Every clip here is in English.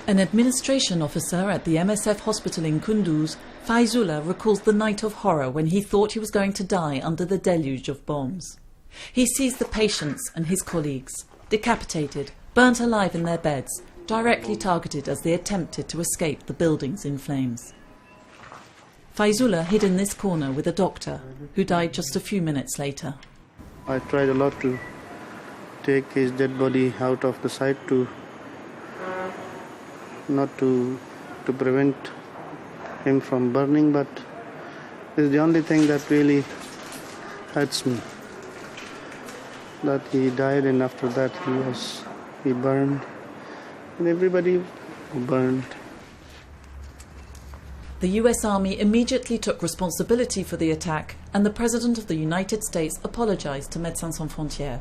An administration officer at the MSF hospital in Kunduz, Faizullah, recalls the night of horror when he thought he was going to die under the deluge of bombs. He sees the patients and his colleagues, decapitated, burnt alive in their beds, directly targeted as they attempted to escape the buildings in flames. Faizullah hid in this corner with a doctor, who died just a few minutes later. I tried a lot to take his dead body out of the site not to prevent him from burning, but it's the only thing that really hurts me. That he died, and after that he burned, and everybody burned. The US Army immediately took responsibility for the attack, and the President of the United States apologized to Médecins Sans Frontières.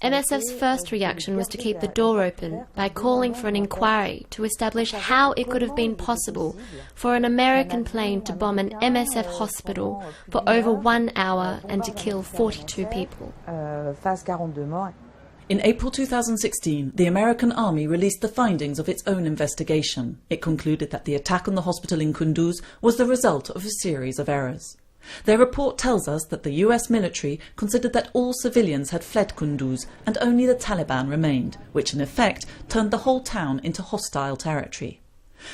MSF's first reaction was to keep the door open by calling for an inquiry to establish how it could have been possible for an American plane to bomb an MSF hospital for over 1 hour and to kill 42 people. In April 2016, the American Army released the findings of its own investigation. It concluded that the attack on the hospital in Kunduz was the result of a series of errors. Their report tells us that the US military considered that all civilians had fled Kunduz and only the Taliban remained, which in effect turned the whole town into hostile territory.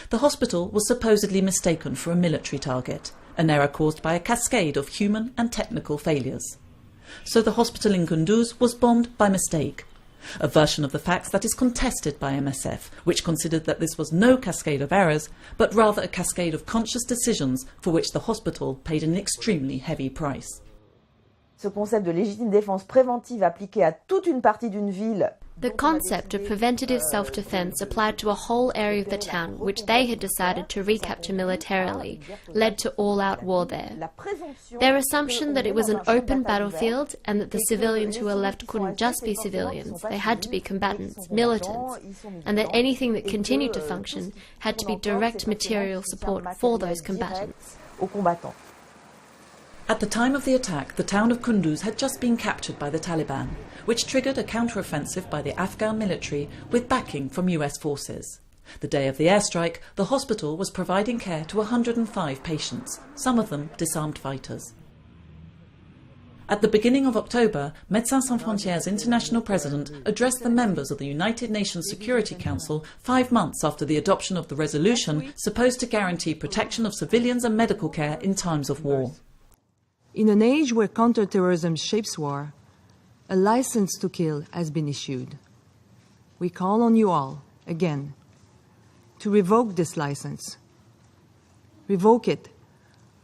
The hospital was supposedly mistaken for a military target, an error caused by a cascade of human and technical failures. So the hospital in Kunduz was bombed by mistake, a version of the facts that is contested by MSF, which considered that this was no cascade of errors, but rather a cascade of conscious decisions for which the hospital paid an extremely heavy price. Ce concept de légitime défense préventive appliqué à toute une partie d'une ville. The concept of preventative self-defense applied to a whole area of the town, which they had decided to recapture militarily, led to all-out war there. Their assumption that it was an open battlefield and that the civilians who were left couldn't just be civilians, they had to be combatants, militants, and that anything that continued to function had to be direct material support for those combatants. At the time of the attack, the town of Kunduz had just been captured by the Taliban, which triggered a counter-offensive by the Afghan military with backing from US forces. The day of the airstrike, the hospital was providing care to 105 patients, some of them disarmed fighters. At the beginning of October, Médecins Sans Frontières' international president addressed the members of the United Nations Security Council 5 months after the adoption of the resolution supposed to guarantee protection of civilians and medical care in times of war. In an age where counterterrorism shapes war, a license to kill has been issued. We call on you all, again, to revoke this license. Revoke it,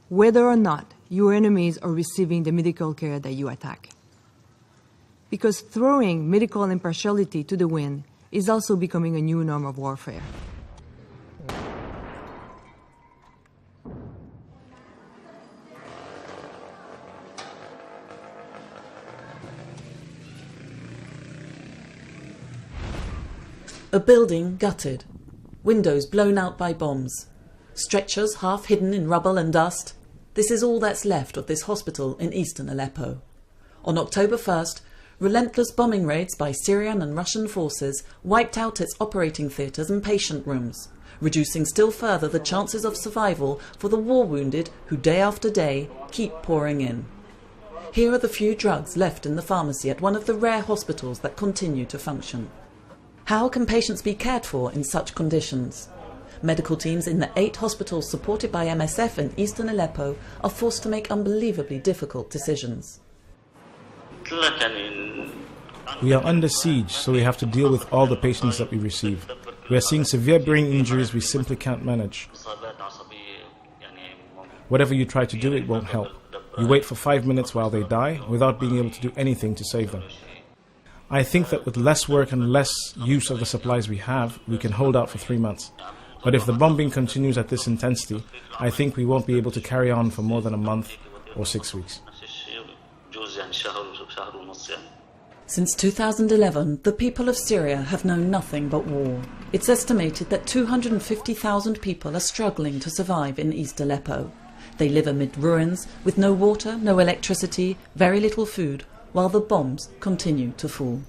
whether or not your enemies are receiving the medical care that you attack. Because throwing medical impartiality to the wind is also becoming a new norm of warfare. A building gutted, windows blown out by bombs, stretchers half hidden in rubble and dust. This is all that's left of this hospital in eastern Aleppo. On October 1st, relentless bombing raids by Syrian and Russian forces wiped out its operating theatres and patient rooms, reducing still further the chances of survival for the war-wounded who day after day keep pouring in. Here are the few drugs left in the pharmacy at one of the rare hospitals that continue to function. How can patients be cared for in such conditions? Medical teams in the 8 hospitals supported by MSF in eastern Aleppo are forced to make unbelievably difficult decisions. We are under siege, so we have to deal with all the patients that we receive. We are seeing severe brain injuries we simply can't manage. Whatever you try to do, it won't help. You wait for 5 minutes while they die without being able to do anything to save them. I think that with less work and less use of the supplies we have, we can hold out for 3 months. But if the bombing continues at this intensity, I think we won't be able to carry on for more than a month or 6 weeks. Since 2011, the people of Syria have known nothing but war. It's estimated that 250,000 people are struggling to survive in East Aleppo. They live amid ruins, with no water, no electricity, very little food, while the bombs continue to fall.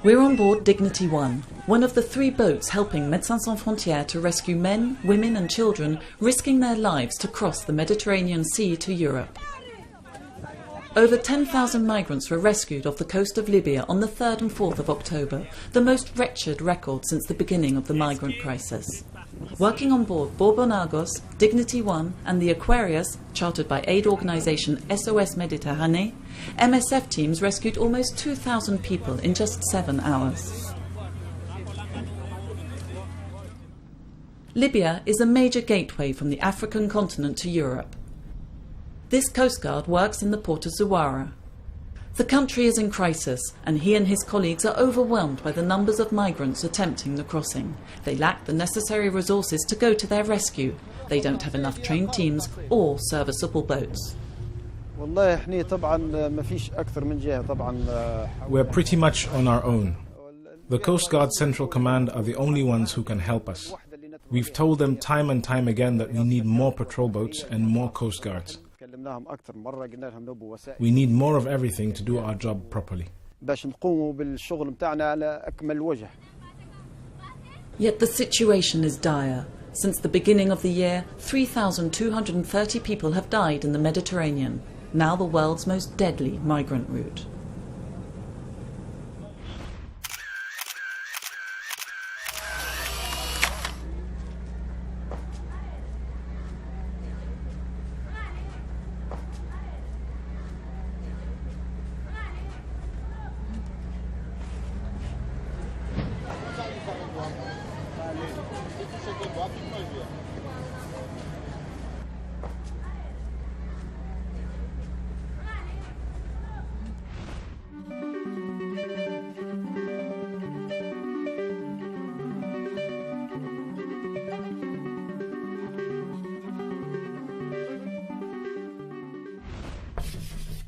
We're on board Dignity 1, one of the 3 boats helping Médecins Sans Frontières to rescue men, women and children risking their lives to cross the Mediterranean Sea to Europe. Over 10,000 migrants were rescued off the coast of Libya on the 3rd and 4th of October, the most wretched record since the beginning of the migrant crisis. Working on board Bourbonagos, Dignity 1 and the Aquarius, chartered by aid organisation SOS Méditerranée, MSF teams rescued almost 2,000 people in just 7 hours. Libya is a major gateway from the African continent to Europe. This coastguard works in the port of Zouara. The country is in crisis, and he and his colleagues are overwhelmed by the numbers of migrants attempting the crossing. They lack the necessary resources to go to their rescue. They don't have enough trained teams or serviceable boats. We're pretty much on our own. The Coast Guard Central Command are the only ones who can help us. We've told them time and time again that we need more patrol boats and more Coast Guards. We need more of everything to do our job properly. Yet the situation is dire. Since the beginning of the year, 3,230 people have died in the Mediterranean, now the world's most deadly migrant route.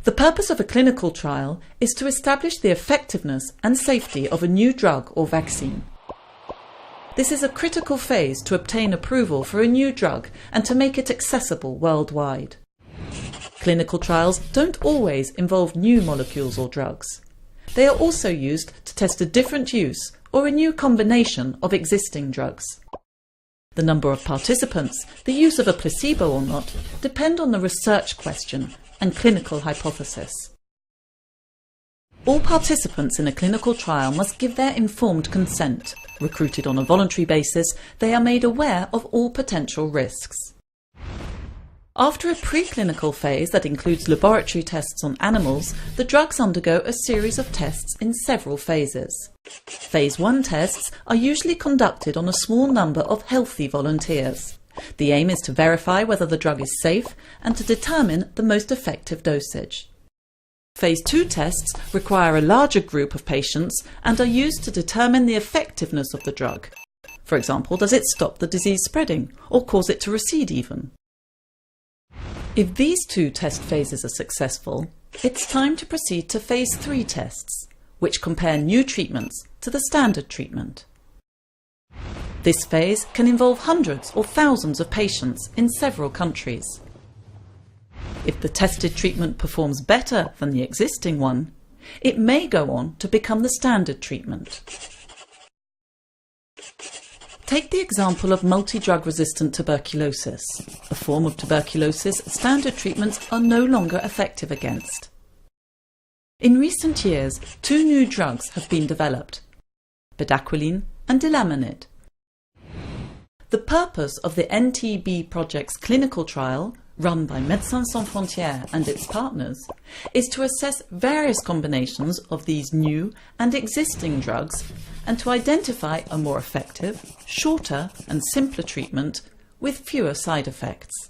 The purpose of a clinical trial is to establish the effectiveness and safety of a new drug or vaccine. This is a critical phase to obtain approval for a new drug and to make it accessible worldwide. Clinical trials don't always involve new molecules or drugs. They are also used to test a different use or a new combination of existing drugs. The number of participants, the use of a placebo or not, depend on the research question and clinical hypothesis. All participants in a clinical trial must give their informed consent. Recruited on a voluntary basis, they are made aware of all potential risks. After a preclinical phase that includes laboratory tests on animals, the drugs undergo a series of tests in several phases. Phase 1 tests are usually conducted on a small number of healthy volunteers. The aim is to verify whether the drug is safe and to determine the most effective dosage. Phase 2 tests require a larger group of patients and are used to determine the effectiveness of the drug. For example, does it stop the disease spreading or cause it to recede even? If these 2 test phases are successful, it's time to proceed to Phase 3 tests, which compare new treatments to the standard treatment. This phase can involve hundreds or thousands of patients in several countries. If the tested treatment performs better than the existing one, it may go on to become the standard treatment. Take the example of multi-drug resistant tuberculosis, a form of tuberculosis standard treatments are no longer effective against. In recent years, 2 new drugs have been developed, bedaquiline and delamanid. The purpose of the NTB project's clinical trial, run by Médecins Sans Frontières and its partners, is to assess various combinations of these new and existing drugs and to identify a more effective, shorter and simpler treatment with fewer side effects.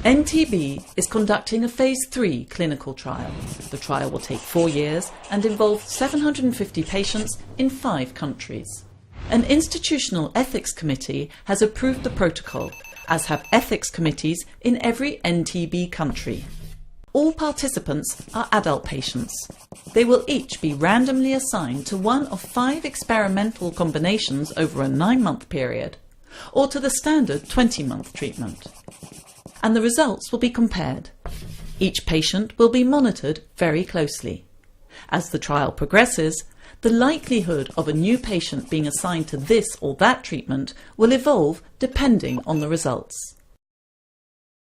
NTB is conducting a Phase 3 clinical trial. The trial will take 4 years and involve 750 patients in 5 countries. An institutional ethics committee has approved the protocol, as have ethics committees in every NTB country. All participants are adult patients. They will each be randomly assigned to one of 5 experimental combinations over a 9-month period, or to the standard 20-month treatment. And the results will be compared. Each patient will be monitored very closely. As the trial progresses, the likelihood of a new patient being assigned to this or that treatment will evolve depending on the results.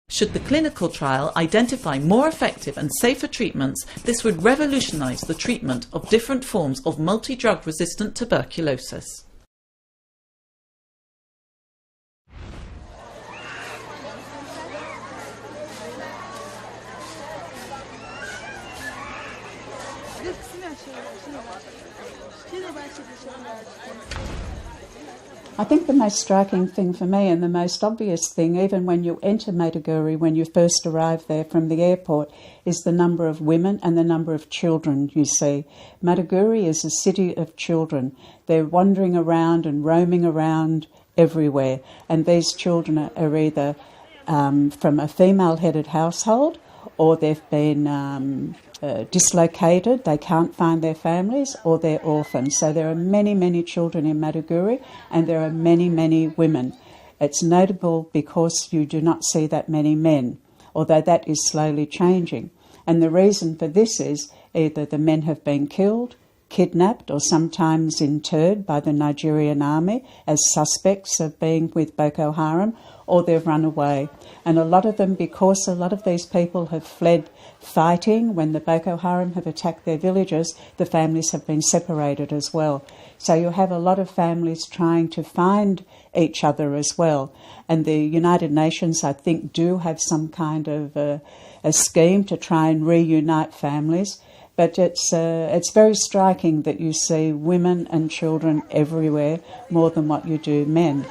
Should the clinical trial identify more effective and safer treatments, this would revolutionise the treatment of different forms of multi-drug resistant tuberculosis. I think the most striking thing for me, and the most obvious thing, even when you enter Maiduguri, when you first arrive there from the airport, is the number of women and the number of children you see. Maiduguri is a city of children. They're wandering around and roaming around everywhere, and these children are either from a female-headed household, or they've been dislocated, they can't find their families, or they're orphans. So there are many, many children in Maiduguri, and there are many, many women. It's notable because you do not see that many men, although that is slowly changing. And the reason for this is either the men have been killed, kidnapped, or sometimes interred by the Nigerian army as suspects of being with Boko Haram, or they've run away. And a lot of them, because a lot of these people have fled fighting when the Boko Haram have attacked their villages, the families have been separated as well. So you have a lot of families trying to find each other as well. And the United Nations, I think, do have some kind of a scheme to try and reunite families. But it's very striking that you see women and children everywhere more than what you do men.